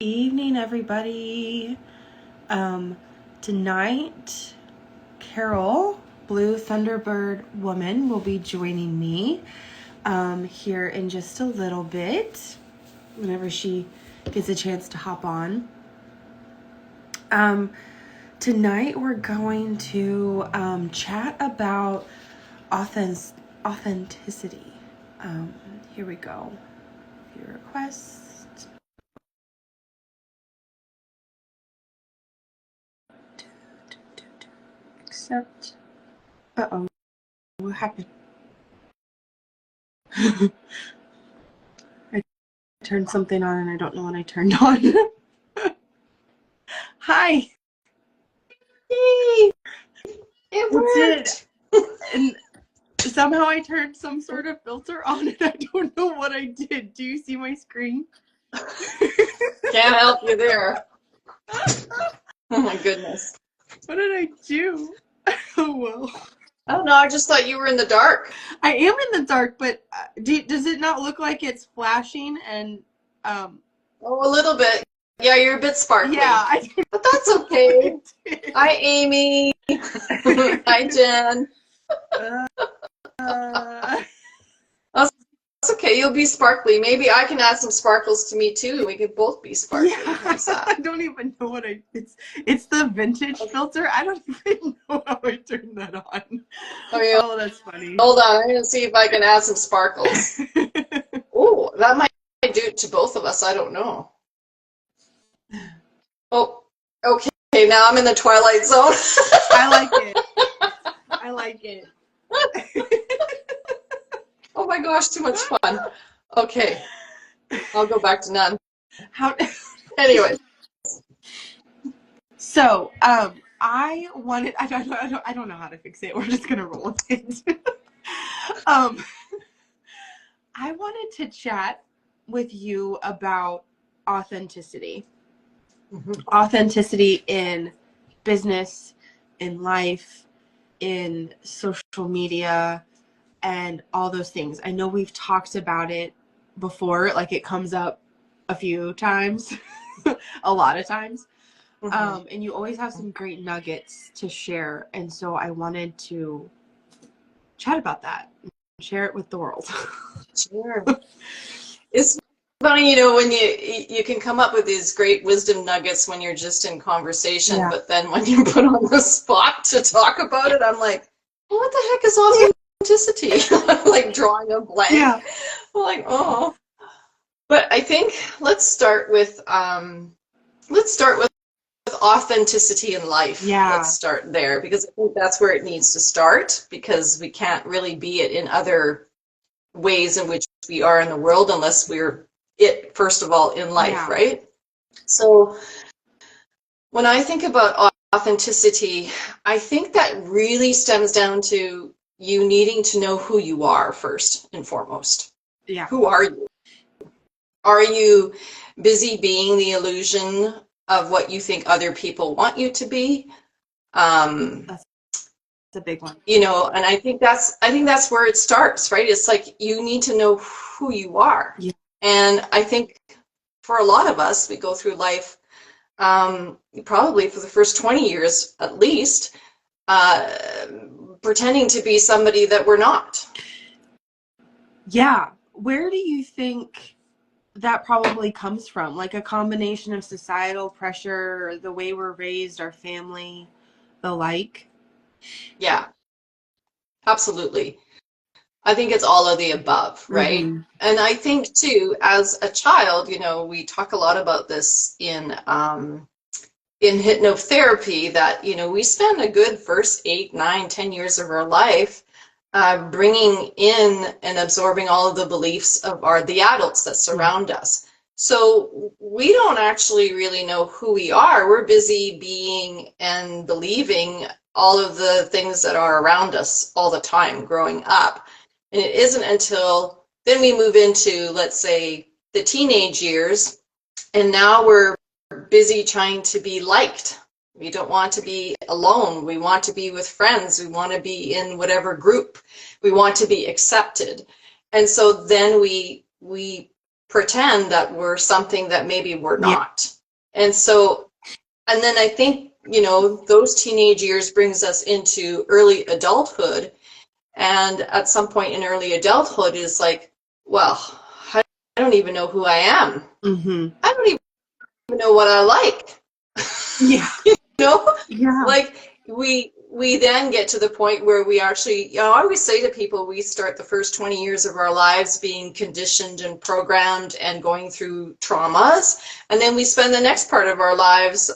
Evening, everybody. Tonight, Carole, Blue Thunderbird Woman, will be joining me here in just a little bit, whenever she gets a chance to hop on. Tonight, we're going to chat about authenticity. Here we go. View request. Accept. Uh-oh. What happened? I turned something on and I don't know what I turned on. Hi. Yay! It worked. And somehow I turned some sort of filter on and I don't know what I did. Do you see my screen? Can't help you there. Oh my goodness. What did I do? Oh, well. I don't know. I just thought you were in the dark. I am in the dark, but does it not look like it's flashing and Oh, a little bit. Yeah, you're a bit sparkly. Yeah, but that's okay. Hi, Amy. Hi, Jen. That's okay. You'll be sparkly. Maybe I can add some sparkles to me too, and we could both be sparkly. Yeah, I don't even know what it's the vintage filter. I don't even know how I turned that on. Oh, that's funny. Hold on, I'm gonna see if I can add some sparkles. Oh, that might do it to both of us. I don't know. Oh, okay. Now I'm in the twilight zone. I like it. I like it. Oh my gosh, too much fun. Okay, I'll go back to none. Anyway. So, I don't know how to fix it. We're just gonna roll with it. I wanted to chat with you about authenticity. Mm-hmm. Authenticity in business, in life, in social media, and all those things. I know we've talked about it before, like it comes up a few times, a lot of times. Mm-hmm. And you always have some great nuggets to share. And so I wanted to chat about that and share it with the world. Sure. It's funny, when you can come up with these great wisdom nuggets when you're just in conversation, yeah. But then when you're put on the spot to talk about it, I'm like, well, what the heck is authenticity? Like drawing a blank. Yeah. I'm like, oh. But I think let's start with authenticity in life. Yeah. Let's start there, because I think that's where it needs to start, because we can't really be it in other ways in which we are in the world unless we're it, first of all, in life, yeah. Right? So when I think about authenticity, I think that really stems down to you needing to know who you are first and foremost. Yeah. Who are you? Are you busy being the illusion of what you think other people want you to be? That's a big one. And I think that's where it starts, right? It's like you need to know who you are. Yeah. And I think for a lot of us, we go through life probably for the first 20 years at least, pretending to be somebody that we're not. Yeah. Where do you think that probably comes from? Like a combination of societal pressure, the way we're raised, our family, the like? Yeah, absolutely. I think it's all of the above, right? Mm-hmm. And I think too, as a child, we talk a lot about this in hypnotherapy, that we spend a good first 8, 9, 10 years of our life bringing in and absorbing all of the beliefs of the adults that surround us. So we don't actually really know who we are. We're busy being and believing all of the things that are around us all the time growing up. And it isn't until then we move into, let's say, the teenage years, and now we're busy trying to be liked. We don't want to be alone. We want to be with friends. We want to be in whatever group. We want to be accepted. And so then we pretend that we're something that maybe we're Yeah. not. And so, and then I think, you know, those teenage years brings us into early adulthood. And at some point in early adulthood is like, well, I don't even know who I am. Mm-hmm. I don't even know what I like. Yeah. You know, Yeah. like we then get to the point where we actually, you know, I always say to people, we start the first 20 years of our lives being conditioned and programmed and going through traumas, and then we spend the next part of our lives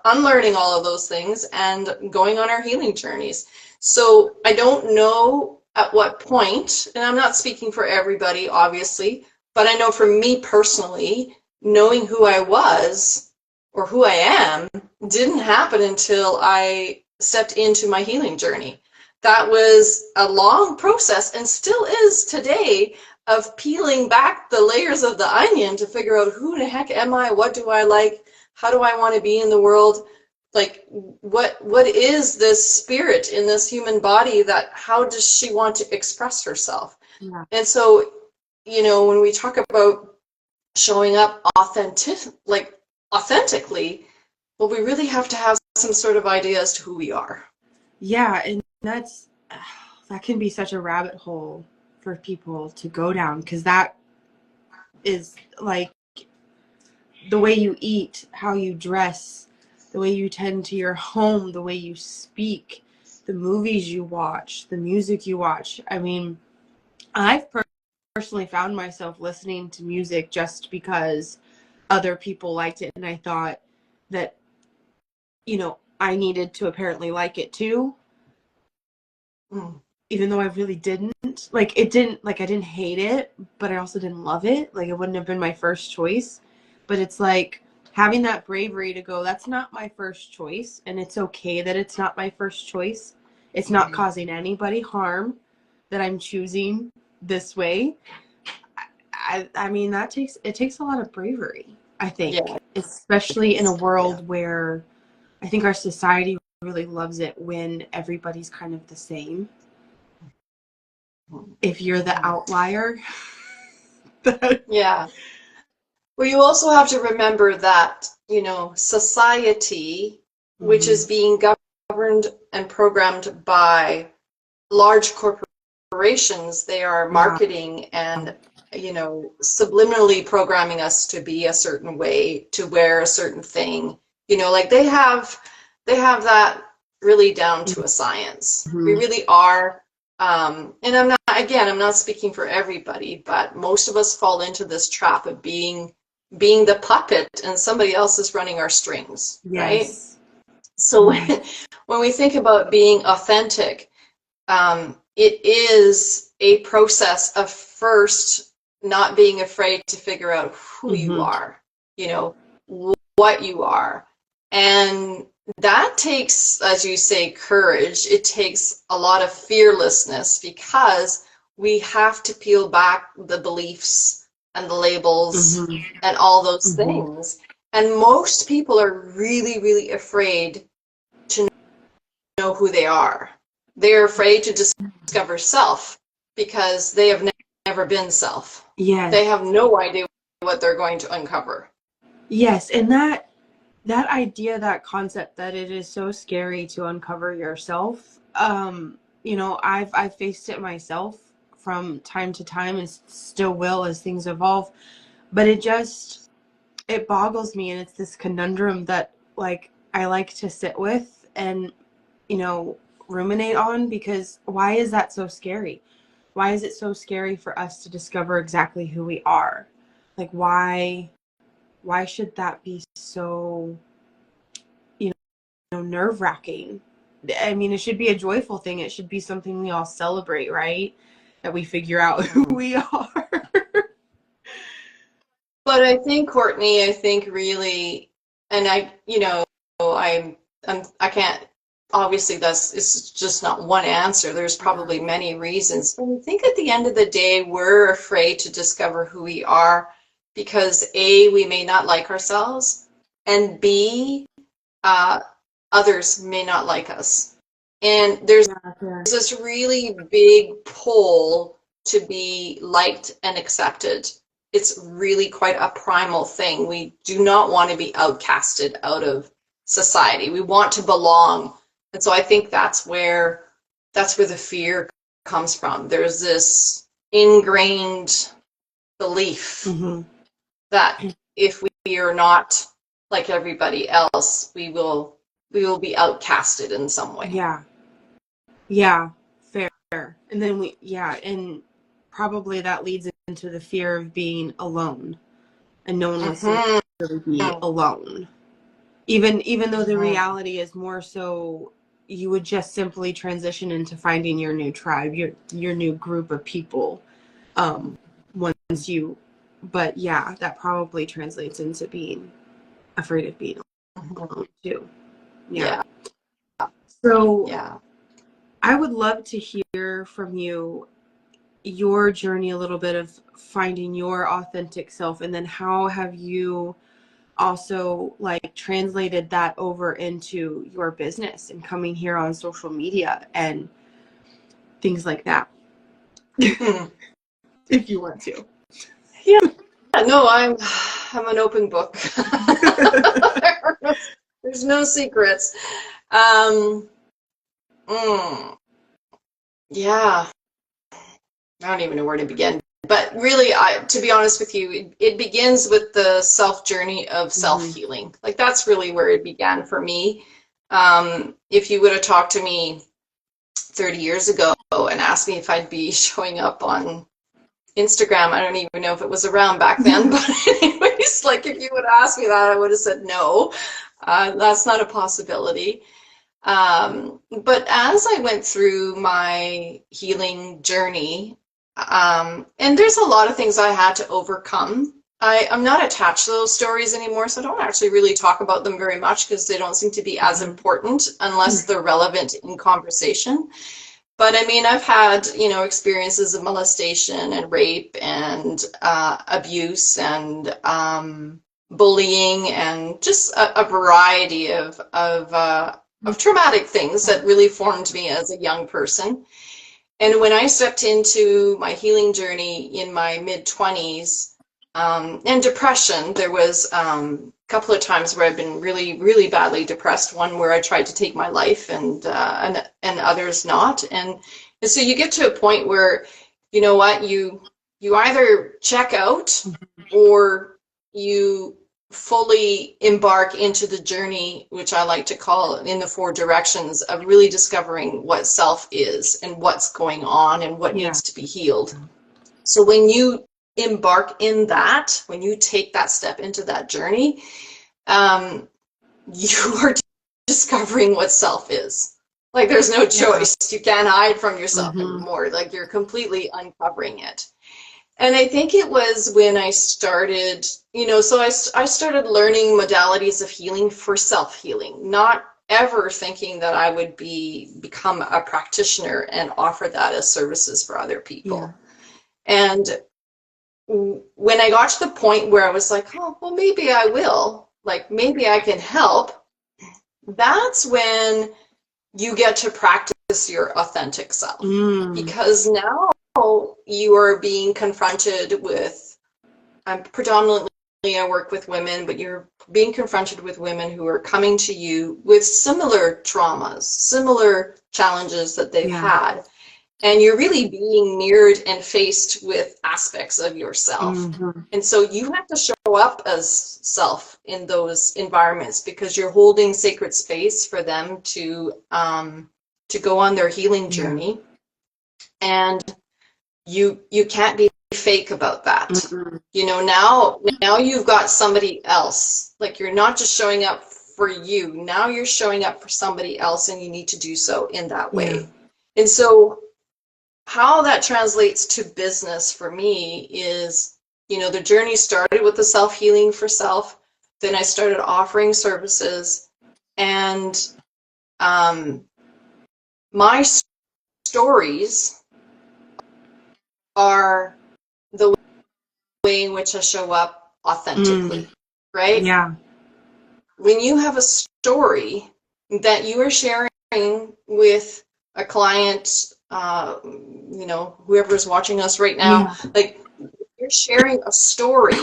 unlearning all of those things and going on our healing journeys. So I don't know at what point, and I'm not speaking for everybody, obviously, but I know for me personally, knowing who I was or who I am didn't happen until I stepped into my healing journey. That was a long process and still is today of peeling back the layers of the onion to figure out who the heck am I? What do I like? How do I want to be in the world? Like what is this spirit in this human body, that how does she want to express herself? Yeah. And so, you know, when we talk about showing up authentically, well, we really have to have some sort of idea as to who we are. Yeah, and that can be such a rabbit hole for people to go down, because that is like the way you eat, how you dress, the way you tend to your home, the way you speak, the movies you watch, the music you watch. I mean, I've personally found myself listening to music just because other people liked it, and I thought that, you know, I needed to apparently like it too. Mm. Even though I really didn't. Like, it didn't, like, I didn't hate it, but I also didn't love it. Like, it wouldn't have been my first choice. But it's like having that bravery to go, that's not my first choice, and it's okay that it's not my first choice. It's not causing anybody harm that I'm choosing this way. I mean, it takes a lot of bravery, I think, Yeah. especially in a world where I think our society really loves it when everybody's kind of the same. If you're the outlier. Yeah. Well, you also have to remember that, you know, society, which Mm-hmm. is being governed and programmed by large corporations, they are Yeah. marketing and, you know, subliminally programming us to be a certain way, to wear a certain thing. You know, like they have that really down to a science. We Mm-hmm. really are. And I'm not speaking for everybody, but most of us fall into this trap of being the puppet and somebody else is running our strings, right? Yes. So Yes. when we think about being authentic, it is a process of first not being afraid to figure out who you Mm-hmm. are, you know, what you are. And that takes, as you say, courage. It takes a lot of fearlessness because we have to peel back the beliefs and the labels Mm-hmm. and all those Mm-hmm. things. And most people are really, really afraid to know who they are. They're afraid to discover self because they have never been self. They Yes. have no idea what they're going to uncover. Yes. And that idea, that concept that it is so scary to uncover yourself, you know, I've faced it myself from time to time, and still will as things evolve. But it boggles me, and it's this conundrum that, like, I like to sit with and, you know, ruminate on, because why is that so scary? Why is it so scary for us to discover exactly who we are? Like, why should that be so, you know, nerve-wracking? I mean, it should be a joyful thing. It should be something we all celebrate, right? That we figure out who we are. But I think, Courtney, I think really, and I, you know, I can't, obviously it's just not one answer. There's probably many reasons. But I think at the end of the day, we're afraid to discover who we are because A, we may not like ourselves, and B, uh, others may not like us. And there's Yeah. this really big pull to be liked and accepted. it's really quite a primal thing. We do not want to be outcasted out of society. We want to belong. And so I think that's where the fear comes from. There's this ingrained belief that if we are not like everybody else, we will be outcasted in some way. Yeah, fair. And then and probably that leads into the fear of being alone, and no one wants to really be alone. Even though the reality is more so you would just simply transition into finding your new tribe, your new group of people, once you, but yeah, that probably translates into being afraid of being alone too. Yeah. So I would love to hear from you your journey a little bit of finding your authentic self, and then how have you also like translated that over into your business and coming here on social media and things like that. If you want to. Yeah, no, I'm an open book. There's no secrets. Yeah, I don't even know where to begin. But really, to be honest with you, it begins with the self journey of self-healing. Like that's really where it began for me. If you would have talked to me 30 years ago and asked me if I'd be showing up on Instagram, I don't even know if it was around back then, but anyways, like if you would have asked me that, I would have said no. That's not a possibility. But as I went through my healing journey, and there's a lot of things I had to overcome. I'm not attached to those stories anymore, so I don't actually really talk about them very much because they don't seem to be as important unless they're relevant in conversation. But I mean, I've had, experiences of molestation and rape and abuse and bullying and just a variety of traumatic things that really formed me as a young person. And when I stepped into my healing journey in my mid-20s, and depression, there was a couple of times where I've been really, really badly depressed. One where I tried to take my life, and others not. And so you get to a point where, you know what, you either check out or you fully embark into the journey, which I like to call in the 4 directions of really discovering what self is and what's going on and what needs to be healed. So when you embark in that, when you take that step into that journey, you are discovering what self is. Like there's no choice. You can't hide from yourself anymore. Like you're completely uncovering it. And I think it was when I started, so I started learning modalities of healing for self-healing, not ever thinking that I would become a practitioner and offer that as services for other people. And when I got to the point where I was like, oh, well, maybe I will, like maybe I can help, that's when you get to practice your authentic self. Because now you are being confronted with, predominantly I work with women, but you're being confronted with women who are coming to you with similar traumas, similar challenges that they've had. And you're really being mirrored and faced with aspects of yourself. And so you have to show up as self in those environments because you're holding sacred space for them to go on their healing journey. And you can't be fake about that. Now you've got somebody else. Like you're not just showing up for you. Now you're showing up for somebody else, and you need to do so in that way. And so how that translates to business for me is, the journey started with the self-healing for self. Then I started offering services, and my stories are the way in which I show up authentically, right? Yeah. When you have a story that you are sharing with a client, whoever's watching us right now, like you're sharing a story,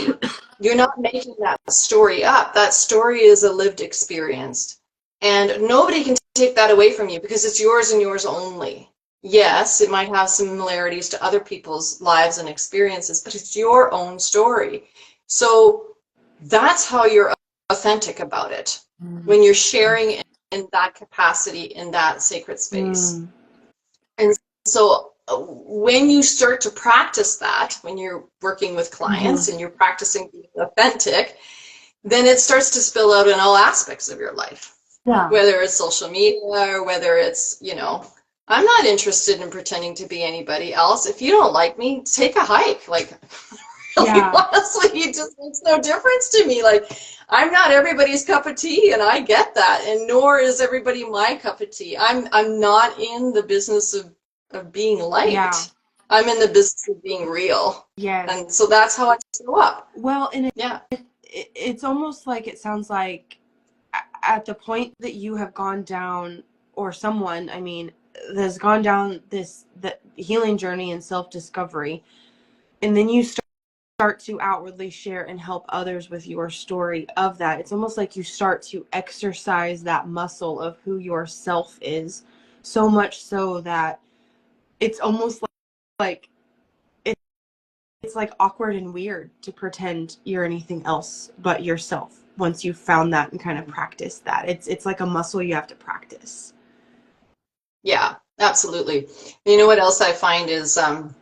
you're not making that story up. That story is a lived experience. And nobody can take that away from you because it's yours and yours only. Yes, it might have similarities to other people's lives and experiences, but it's your own story. So that's how you're authentic about it, when you're sharing in that capacity, in that sacred space. And so when you start to practice that, when you're working with clients and you're practicing being authentic, then it starts to spill out in all aspects of your life. Yeah. Whether it's social media or whether it's, you know, I'm not interested in pretending to be anybody else. If you don't like me, take a hike. Like, really, honestly, it just makes no difference to me. Like, I'm not everybody's cup of tea, and I get that, and nor is everybody my cup of tea. I'm not in the business of being liked. Yeah. I'm in the business of being real. Yes. And so that's how I show up. Well, and yeah. It's almost like, it sounds like at the point that you have gone down, or someone, I mean, has gone down the healing journey and self-discovery, and then you start to outwardly share and help others with your story of that. It's almost like you start to exercise that muscle of who your self is, so much so that it's almost like it's like awkward and weird to pretend you're anything else but yourself once you've found that and kind of practice that. It's like a muscle you have to practice. Yeah, absolutely. You know what else I find is, I'm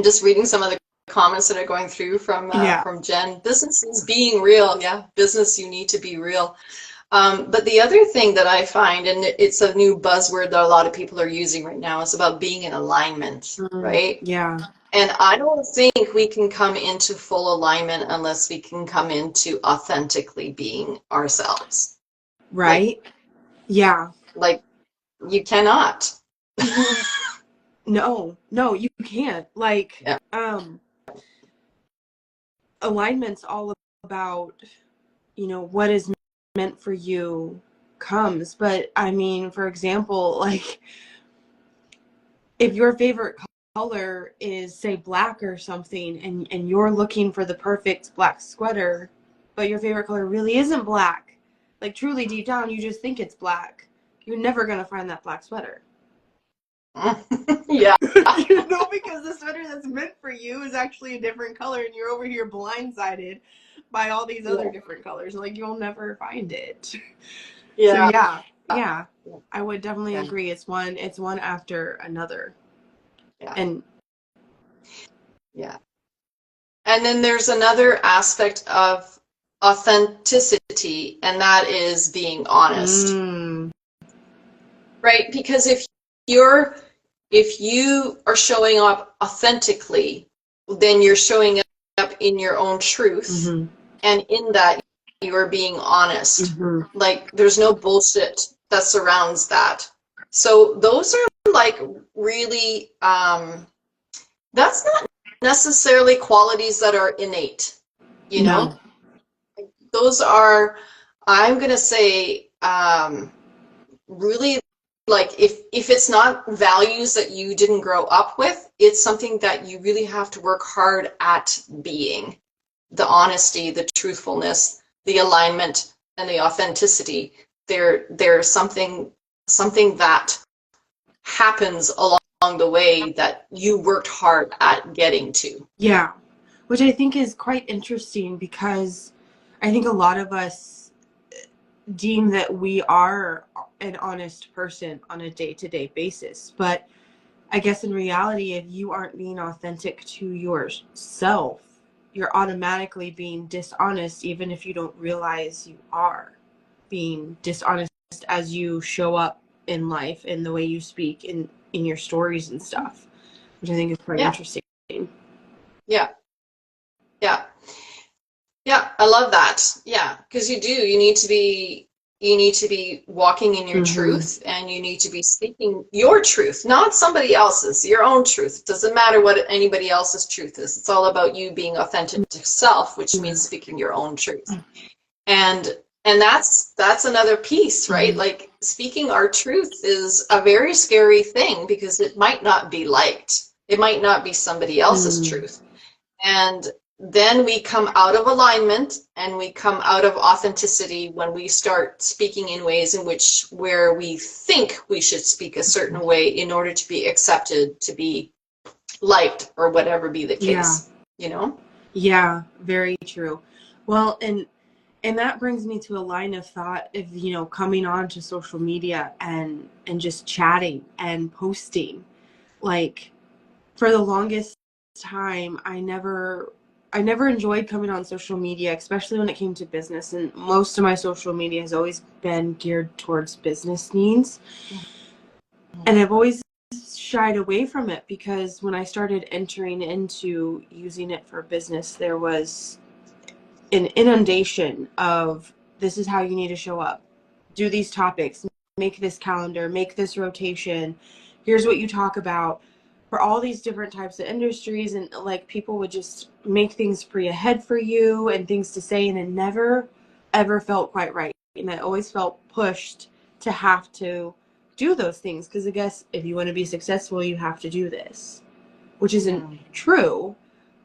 just reading some of the comments that are going through from Jen. Business is being real. Yeah, business, you need to be real. But the other thing that I find, and it's a new buzzword that a lot of people are using right now, is about being in alignment, right? Yeah. And I don't think we can come into full alignment unless we can come into authentically being ourselves. Right? Yeah. Like, you cannot. No, you can't. Like, alignment's all about, you know, what is meant for you comes. But I mean, for example, like, if your favorite color is, say, black or something, and you're looking for the perfect black sweater, but your favorite color really isn't black, like, truly deep down you just think it's black, you're never going to find that black sweater. Yeah. You know, because the sweater that's meant for you is actually a different color, and you're over here blindsided by all these other different colors. Like, you'll never find it. Yeah. So yeah, I would definitely agree. It's one after another. Yeah. And then there's another aspect of authenticity, and that is being honest. Right? Because if you are showing up authentically, then you're showing up in your own truth. And in that, you are being honest. Like, there's no bullshit that surrounds that. So those are, like, really, that's not necessarily qualities that are innate, you know? Those are, I'm going to say, really, like, if it's not values that you didn't grow up with, it's something that you really have to work hard at being. The honesty, the truthfulness, the alignment, and the authenticity. They're something that happens along the way that you worked hard at getting to. Yeah, which I think is quite interesting, because I think a lot of us deem that we are an honest person on a day-to-day basis, but I guess in reality, if you aren't being authentic to yourself, you're automatically being dishonest, even if you don't realize you are being dishonest as you show up in life and the way you speak in your stories and stuff, which I think is quite interesting. Yeah, I love that. Yeah, because you need to be walking in your truth, and you need to be speaking your truth, not somebody else's, your own truth. It doesn't matter what anybody else's truth is. It's all about you being authentic to self, which means speaking your own truth. And that's another piece, right? Like, speaking our truth is a very scary thing, because it might not be liked. It might not be somebody else's truth. And then we come out of alignment and we come out of authenticity when we start speaking in ways in which where we think we should speak a certain way in order to be accepted, to be liked, or whatever be the case, you know? Yeah, very true. Well, and that brings me to a line of thought of, you know, coming on to social media and just chatting and posting. Like, for the longest time, I never enjoyed coming on social media, especially when it came to business, and most of my social media has always been geared towards business needs. And I've always shied away from it because when I started entering into using it for business, there was an inundation of, this is how you need to show up, do these topics, make this calendar, make this rotation, here's what you talk about, for all these different types of industries. And like, people would just make things pre ahead for you and things to say, and it never ever felt quite right. And I always felt pushed to have to do those things because I guess if you want to be successful, you have to do this, which isn't true.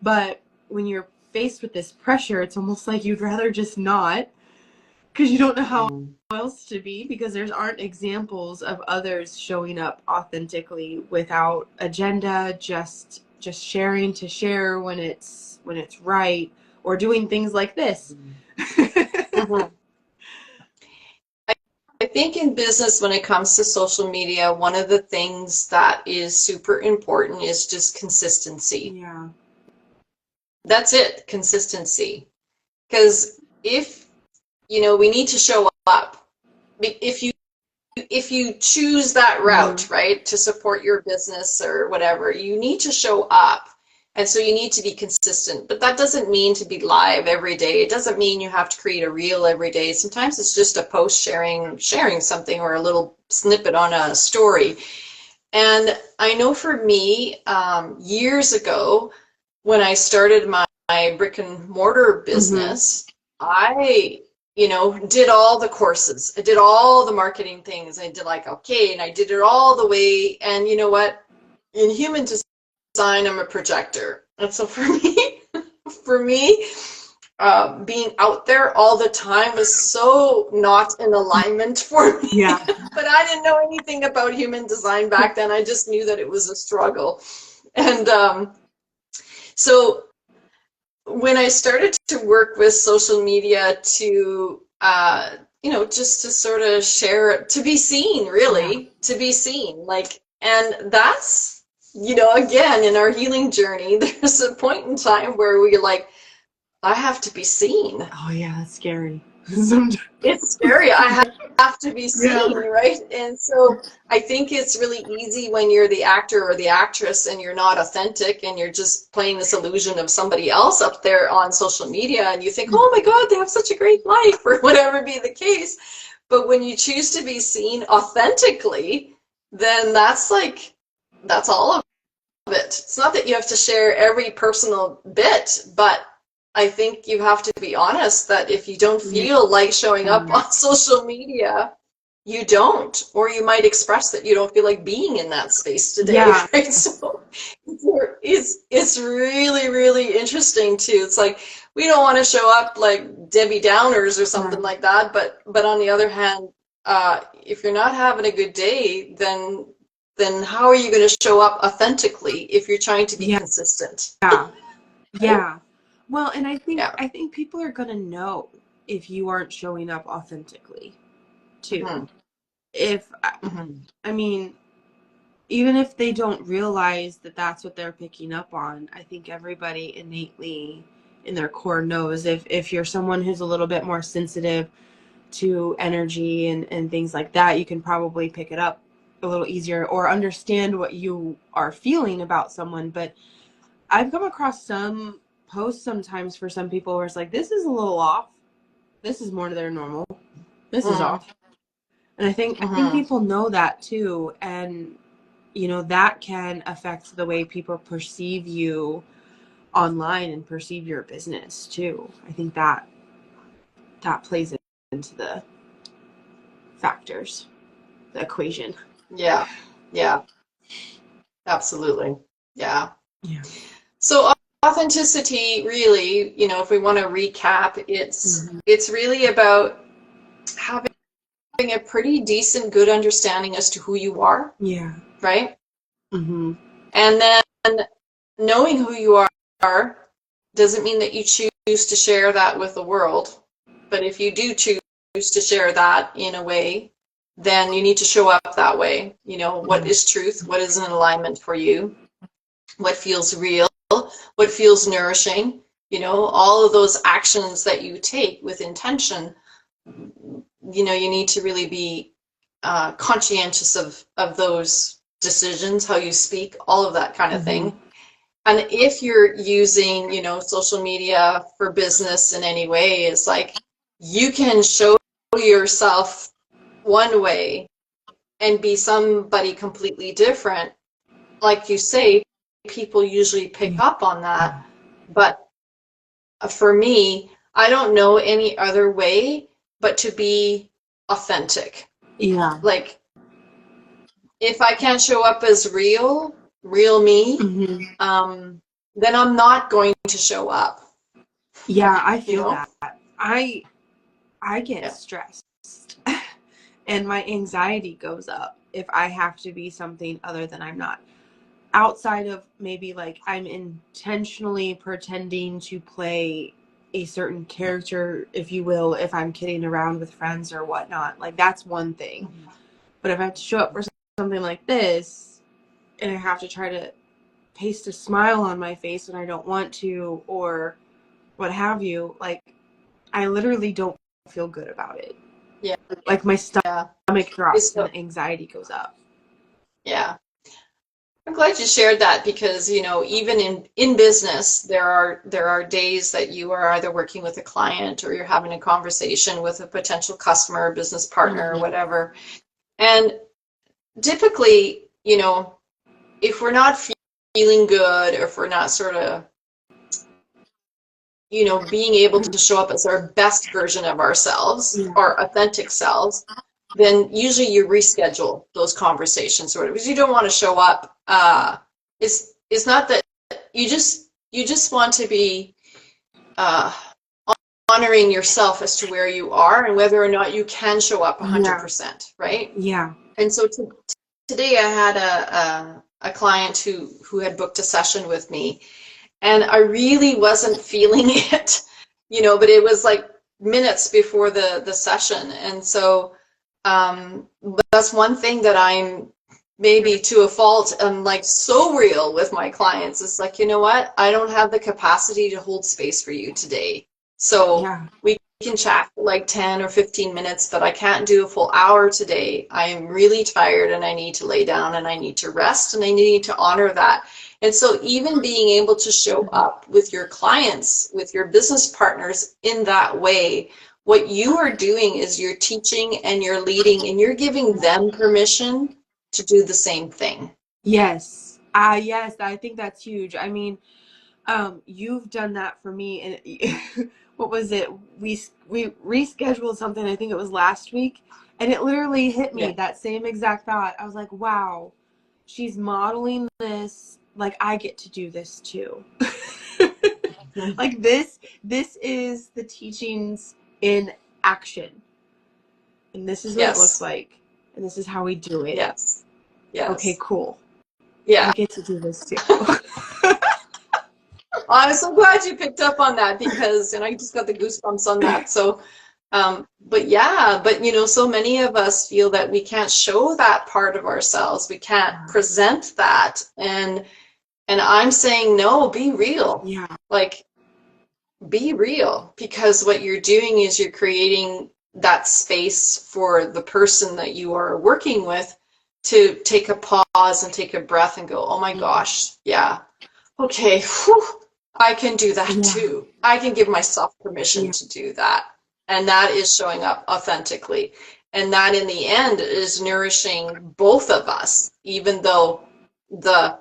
But when you're faced with this pressure, it's almost like you'd rather just not, because you don't know how else to be, because there aren't examples of others showing up authentically without agenda, just sharing to share when it's right, or doing things like this. I think in business, when it comes to social media, one of the things that is super important is just consistency. Yeah. That's it, consistency. Because if, you know, we need to show up. If you choose that route, right, to support your business or whatever, you need to show up. And so you need to be consistent. But that doesn't mean to be live every day. It doesn't mean you have to create a reel every day. Sometimes it's just a post sharing something, or a little snippet on a story. And I know for me, years ago, when I started my brick and mortar business, I, you know, did all the courses. I did all the marketing things. I did like, okay, and I did it all the way. And you know what? In human design, I'm a projector. And so for me, being out there all the time was so not in alignment for me. Yeah. But I didn't know anything about human design back then. I just knew that it was a struggle. And so when I started to work with social media to, you know, just to sort of share, to be seen, really, to be seen, like, and that's, you know, again, in our healing journey, there's a point in time where we're like, I have to be seen. Oh yeah, that's scary. It's scary. I have to be seen, right? And so I think it's really easy when you're the actor or the actress and you're not authentic and you're just playing this illusion of somebody else up there on social media, and you think, oh my God, they have such a great life, or whatever be the case. But when you choose to be seen authentically, then that's all of it. It's not that you have to share every personal bit, but I think you have to be honest that if you don't feel like showing up on social media, you don't, or you might express that you don't feel like being in that space today, right? So it's really, really interesting too. It's like, we don't want to show up like Debbie Downers or something like that, but on the other hand, if you're not having a good day, then how are you going to show up authentically if you're trying to be consistent? Yeah. Well, and I think people are gonna know if you aren't showing up authentically, too. If I mean, even if they don't realize that that's what they're picking up on, I think everybody innately in their core knows. If you're someone who's a little bit more sensitive to energy and things like that, you can probably pick it up a little easier or understand what you are feeling about someone. But I've come across some posts sometimes for some people where it's like, this is a little off. This is more to their normal. This is off. And I think people know that too. And, you know, that can affect the way people perceive you online and perceive your business too. I think that plays into the factors, the equation. Yeah, absolutely. Yeah. Yeah. So authenticity, really, you know, if we want to recap, it's really about having a pretty decent, good understanding as to who you are. Yeah. Right? Mm-hmm. And then knowing who you are doesn't mean that you choose to share that with the world. But if you do choose to share that in a way, then you need to show up that way. You know, what is truth? What is an alignment for you? What feels real? What feels nourishing? You know, all of those actions that you take with intention, you know, you need to really be conscientious of those decisions, how you speak, all of that kind of thing. And if you're using, you know, social media for business in any way, it's like you can show yourself one way and be somebody completely different. Like you say, people usually pick up on that. But for me, I don't know any other way but to be authentic. Yeah. Like, if I can't show up as real me, then I'm not going to show up. Yeah, I You feel know? that. I get Yeah. stressed and my anxiety goes up if I have to be something other than I'm not. Outside of maybe like I'm intentionally pretending to play a certain character, if you will, if I'm kidding around with friends or whatnot. Like that's one thing. But if I have to show up for something like this and I have to try to paste a smile on my face when I don't want to or what have you, like I literally don't feel good about it. Yeah. Like my Yeah. stomach drops and So, the anxiety goes up. yeah. I'm glad you shared that because, you know, even in business, there are days that you are either working with a client or you're having a conversation with a potential customer, business partner, or whatever. And typically, you know, if we're not feeling good or if we're not sort of, you know, being able to show up as our best version of ourselves, our authentic selves, then usually you reschedule those conversations or because you don't want to show up. It's not that you just want to be uh, honoring yourself as to where you are and whether or not you can show up 100%, right? Yeah. And so today I had a client who had booked a session with me, and I really wasn't feeling it, you know, but it was like minutes before the session. And so that's one thing that I'm maybe to a fault, I'm like so real with my clients. It's like, you know what? I don't have the capacity to hold space for you today. So we can chat for like 10 or 15 minutes, but I can't do a full hour today. I am really tired and I need to lay down and I need to rest and I need to honor that. And so even being able to show up with your clients, with your business partners in that way, what you are doing is you're teaching and you're leading and you're giving them permission to do the same thing. Yes. Yes, I think that's huge. I mean, you've done that for me and what was it? We rescheduled something, I think it was last week, and it literally hit me that same exact thought. I was like, wow, she's modeling this like I get to do this too. Like this is the teachings in action. And this is what it looks like. And this is how we do it. Yes. Okay, cool. Yeah. I get to do this too. I'm so glad you picked up on that because, and I just got the goosebumps on that. So, but yeah, but you know, so many of us feel that we can't show that part of ourselves. We can't present that. And I'm saying, no, be real. Yeah. Like, be real, because what you're doing is you're creating that space for the person that you are working with to take a pause and take a breath and go, oh my gosh, yeah, okay, whew, I can do that too. I can give myself permission to do that. And that is showing up authentically. And that in the end is nourishing both of us, even though the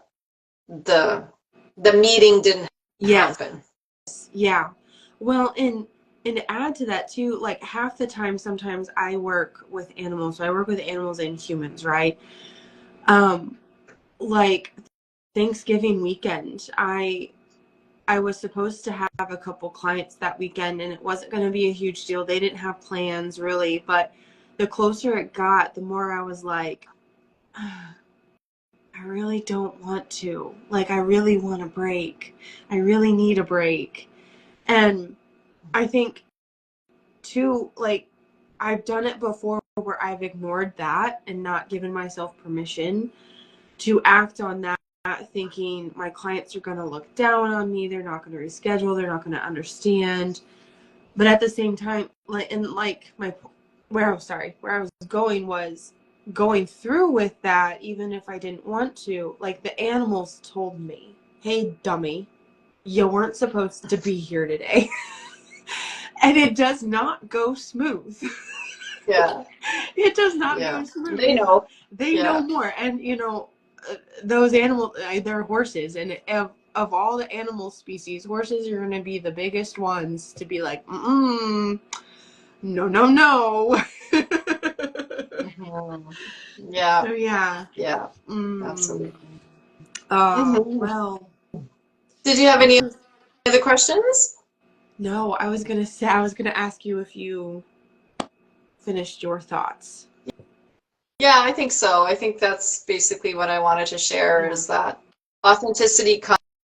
meeting didn't happen. Yeah. Well, and to add to that too, like half the time sometimes I work with animals. So I work with animals and humans, right? Like Thanksgiving weekend, I I was supposed to have a couple clients that weekend, and it wasn't going to be a huge deal. They didn't have plans really, but the closer it got, the more I was like, I really don't want to. Like, I really want a break. I really need a break. And I think, too, like, I've done it before where I've ignored that and not given myself permission to act on that, thinking my clients are going to look down on me. They're not going to reschedule. They're not going to understand. But at the same time, where I was going was going through with that, even if I didn't want to. Like, the animals told me, hey, dummy, you weren't supposed to be here today. And it does not go smooth. Yeah. It does not go smooth. They know. They know more. And, those animals, they're horses. And of all the animal species, horses are going to be the biggest ones to be like, no, no, no. Yeah. So, yeah. Yeah. Absolutely. Well. Did you have any other questions? No, I was going to ask you if you finished your thoughts. Yeah, I think so. I think that's basically what I wanted to share is that authenticity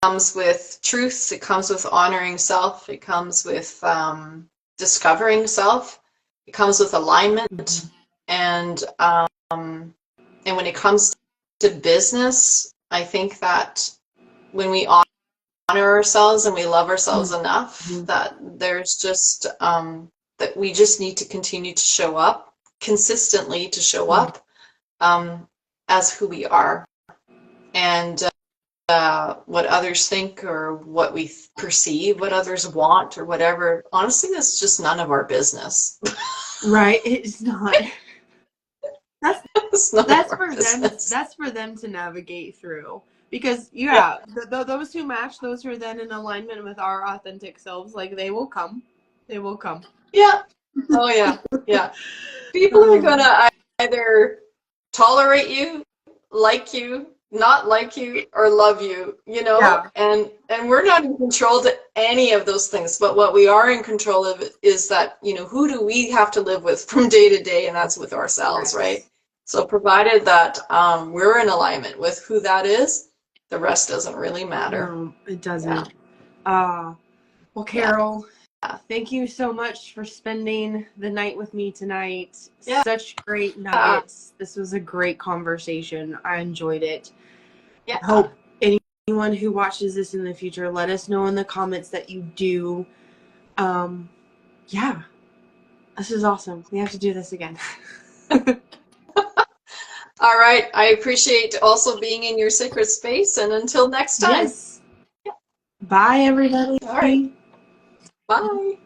comes with truth. It comes with honoring self. It comes with discovering self. It comes with alignment. And when it comes to business, I think that when we honor ourselves and we love ourselves enough, that there's just that we just need to continue to show up consistently, to show up as who we are, and what others think or what we perceive, what others want or whatever. Honestly, that's just none of our business. Right? It's not. That's for business. them. That's for them to navigate through. Because those who match, those who are then in alignment with our authentic selves, like they will come. They will come. Yeah. Oh yeah. Yeah. People are gonna either tolerate you, like you, not like you, or love you, and we're not in control of any of those things. But what we are in control of is that, who do we have to live with from day to day, and that's with ourselves, right? So provided that we're in alignment with who that is, the rest doesn't really matter. No, it doesn't. Well, Carole, thank you so much for spending the night with me tonight. Such great nuggets. This was a great conversation. I enjoyed it. I hope anyone who watches this in the future, let us know in the comments that you do. This is awesome. We have to do this again. All right. I appreciate also being in your sacred space. And until next time. Yes. Bye, everybody. All right. Bye.